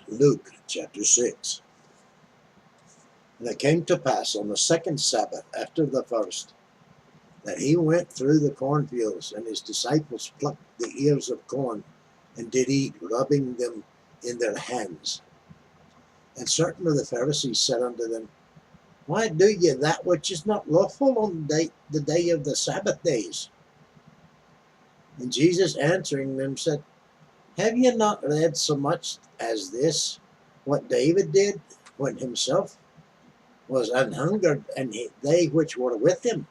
Luke chapter 6. And it came to pass on the second Sabbath after the first, that he went through the cornfields, and his disciples plucked the ears of corn, and did eat, rubbing them in their hands. And certain of the Pharisees said unto them, Why do ye that which is not lawful on the day of the Sabbath days? And Jesus answering them said, Have ye not read so much as this, what David did when himself was an hungered, and they which were with him,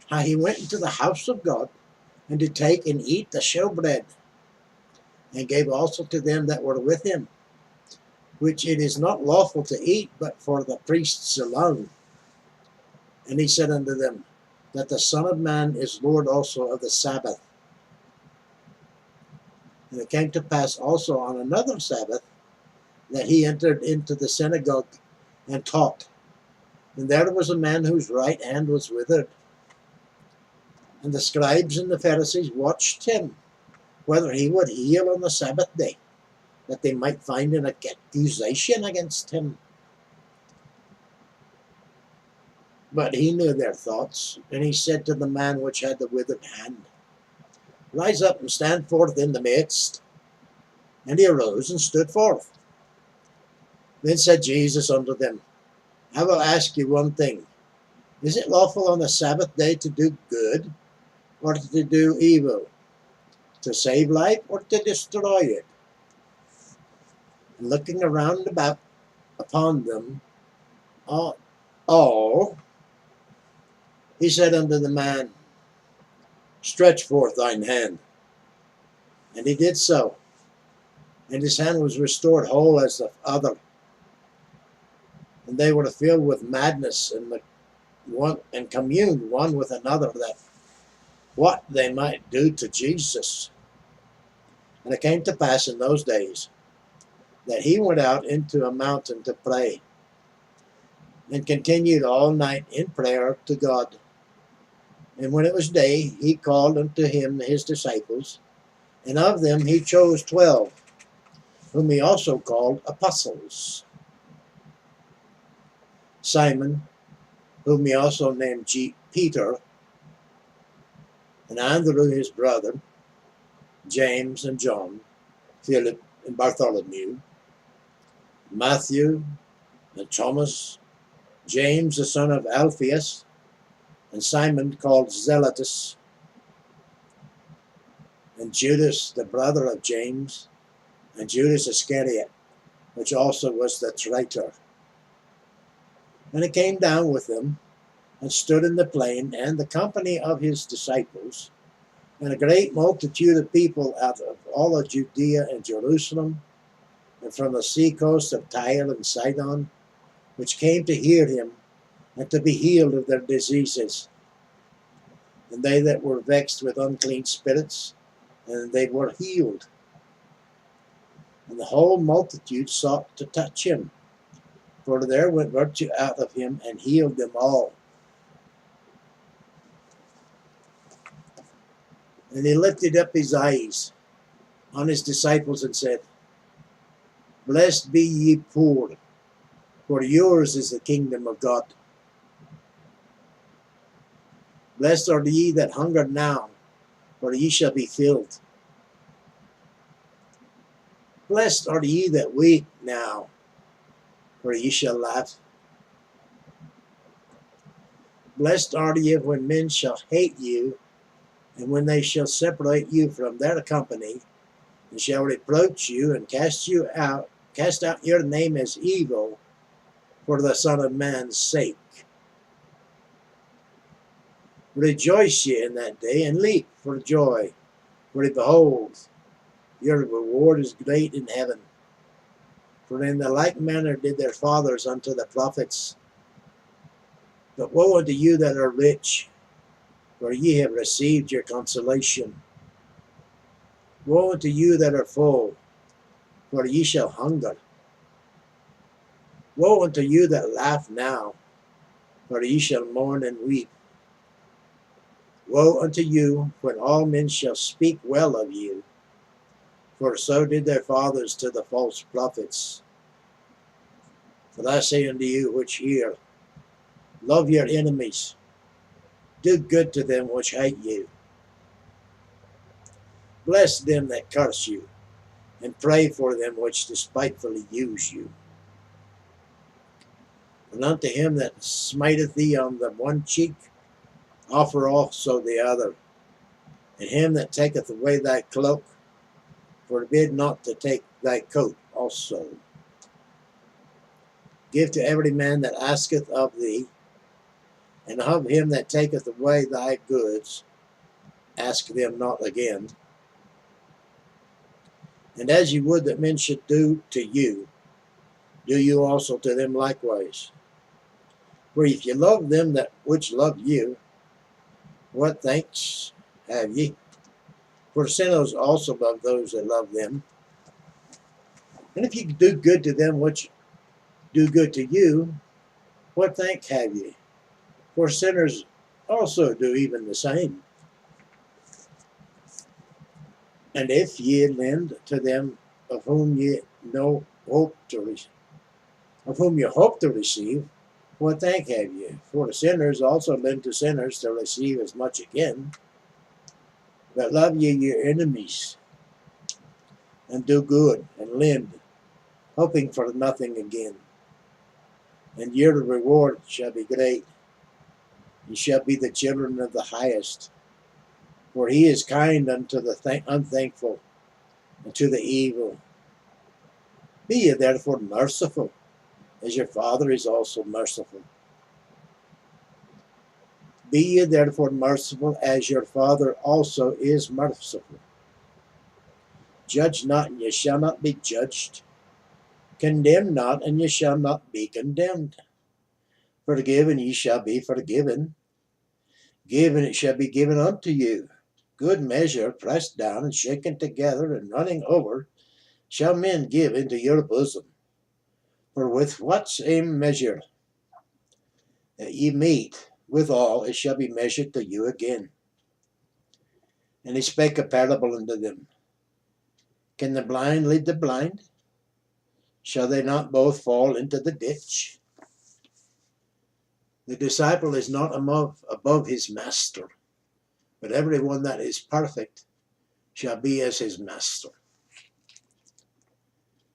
how he went into the house of God, and did take and eat the showbread, and gave also to them that were with him, which it is not lawful to eat, but for the priests alone. And he said unto them, that the Son of Man is Lord also of the Sabbath. And it came to pass also on another Sabbath, that he entered into the synagogue and taught. And there was a man whose right hand was withered. And the scribes and the Pharisees watched him, whether he would heal on the Sabbath day, that they might find an accusation against him. But he knew their thoughts, and he said to the man which had the withered hand, Rise up and stand forth in the midst. And he arose and stood forth. Then said Jesus unto them, I will ask you one thing. Is it lawful on the Sabbath day to do good, or to do evil, to save life, or to destroy it? And looking around about upon them all, he said unto the man, Stretch forth thine hand. And he did so, and his hand was restored whole as the other. And they were filled with madness, and communed one with another that what they might do to Jesus. And it came to pass in those days that he went out into a mountain to pray, and continued all night in prayer to God. And when it was day, he called unto him his disciples, and of them he chose 12, whom he also called apostles. Simon, whom he also named Peter, and Andrew his brother, James and John, Philip and Bartholomew, Matthew and Thomas, James the son of Alphaeus, and Simon called Zelotes, and Judas the brother of James, and Judas Iscariot, which also was the traitor. And he came down with them, and stood in the plain, and the company of his disciples, and a great multitude of people out of all of Judea and Jerusalem, and from the sea coast of Tyre and Sidon, which came to hear him, and to be healed of their diseases. And they that were vexed with unclean spirits, and they were healed. And the whole multitude sought to touch him, for there went virtue out of him, and healed them all. And he lifted up his eyes on his disciples, and said, Blessed be ye poor, for yours is the kingdom of God. Blessed are ye that hunger now, for ye shall be filled. Blessed are ye that weep now, for ye shall laugh. Blessed are ye when men shall hate you, and when they shall separate you from their company, and shall reproach you, and cast out your name as evil for the Son of Man's sake. Rejoice ye in that day, and leap for joy, for behold, your reward is great in heaven. For in the like manner did their fathers unto the prophets. But woe unto you that are rich, for ye have received your consolation. Woe unto you that are full, for ye shall hunger. Woe unto you that laugh now, for ye shall mourn and weep. Woe unto you when all men shall speak well of you. For so did their fathers to the false prophets. But I say unto you which hear, love your enemies, do good to them which hate you, bless them that curse you, and pray for them which despitefully use you. And unto him that smiteth thee on the one cheek, offer also the other. And him that taketh away thy cloak, forbid not to take thy coat also. Give to every man that asketh of thee, and of him that taketh away thy goods, ask them not again. And as you would that men should do to you, do you also to them likewise. For if you love them that which love you, what thanks have ye? For sinners also love those that love them. And if you do good to them which do good to you, what thank have ye? For sinners also do even the same. And if ye lend to them of whom ye hope to receive, what thank have ye? For the sinners also lend to sinners to receive as much again. But love ye your enemies, and do good, and lend, hoping for nothing again. And your reward shall be great. Ye shall be the children of the highest. For he is kind unto the unthankful, and to the evil. Be ye therefore merciful, as your Father is also merciful. Be ye therefore merciful, as your Father also is merciful. Judge not, and ye shall not be judged. Condemn not, and ye shall not be condemned. Forgive, and ye shall be forgiven. Give, and it shall be given unto you. Good measure, pressed down, and shaken together, and running over, shall men give into your bosom. For with what same measure that ye meet withal, it shall be measured to you again. And he spake a parable unto them. Can the blind lead the blind? Shall they not both fall into the ditch? The disciple is not above his master, but every one that is perfect shall be as his master.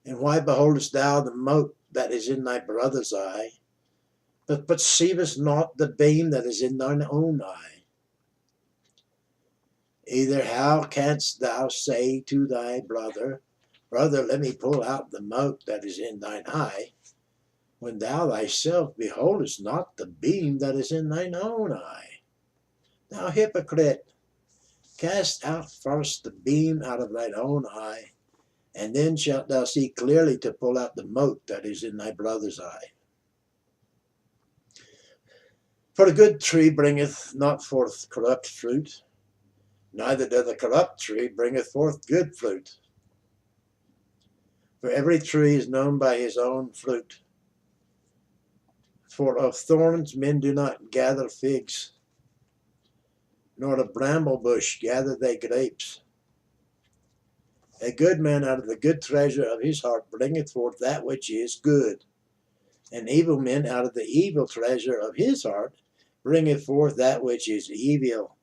And why beholdest thou the mote that is in thy brother's eye, but perceivest not the beam that is in thine own eye? Either how canst thou say to thy brother, Brother, let me pull out the mote that is in thine eye, when thou thyself beholdest not the beam that is in thine own eye? Thou hypocrite, cast out first the beam out of thine own eye, and then shalt thou see clearly to pull out the mote that is in thy brother's eye. For a good tree bringeth not forth corrupt fruit, neither doth a corrupt tree bringeth forth good fruit. For every tree is known by his own fruit. For of thorns men do not gather figs, nor of bramble bush gather they grapes. A good man out of the good treasure of his heart bringeth forth that which is good, and evil men out of the evil treasure of his heart bringeth forth that which is evil.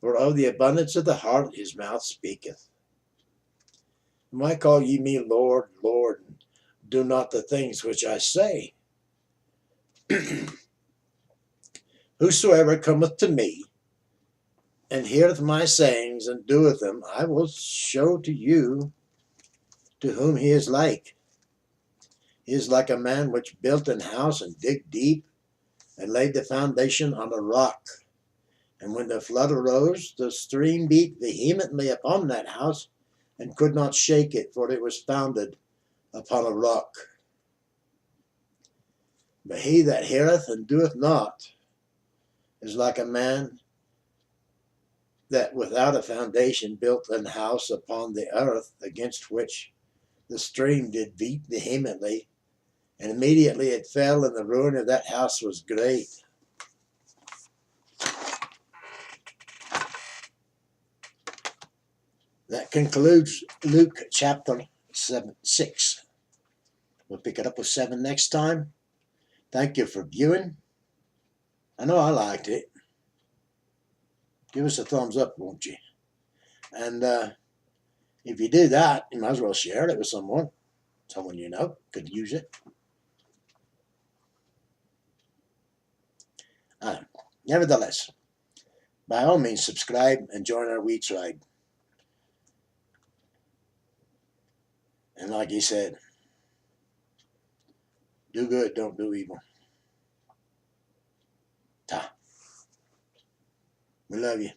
For of the abundance of the heart his mouth speaketh. And why call ye me Lord, Lord, and do not the things which I say? Whosoever cometh to me, and heareth my sayings, and doeth them, I will show to you to whom he is like. He is like a man which built an house, and digged deep, and laid the foundation on a rock. And when the flood arose, the stream beat vehemently upon that house, and could not shake it, for it was founded upon a rock. But he that heareth and doeth not is like a man that without a foundation built an house upon the earth, against which the stream did beat vehemently, and immediately it fell, and the ruin of that house was great. That concludes Luke chapter 6. We'll pick it up with 7 next time. Thank you for viewing. I know I liked it. Give us a thumbs up, won't you? And if you do that, you might as well share it with someone. Someone you know could use it. Nevertheless, by all means, subscribe and join our wee tribe. And like he said, do good, don't do evil. Ta. We love you.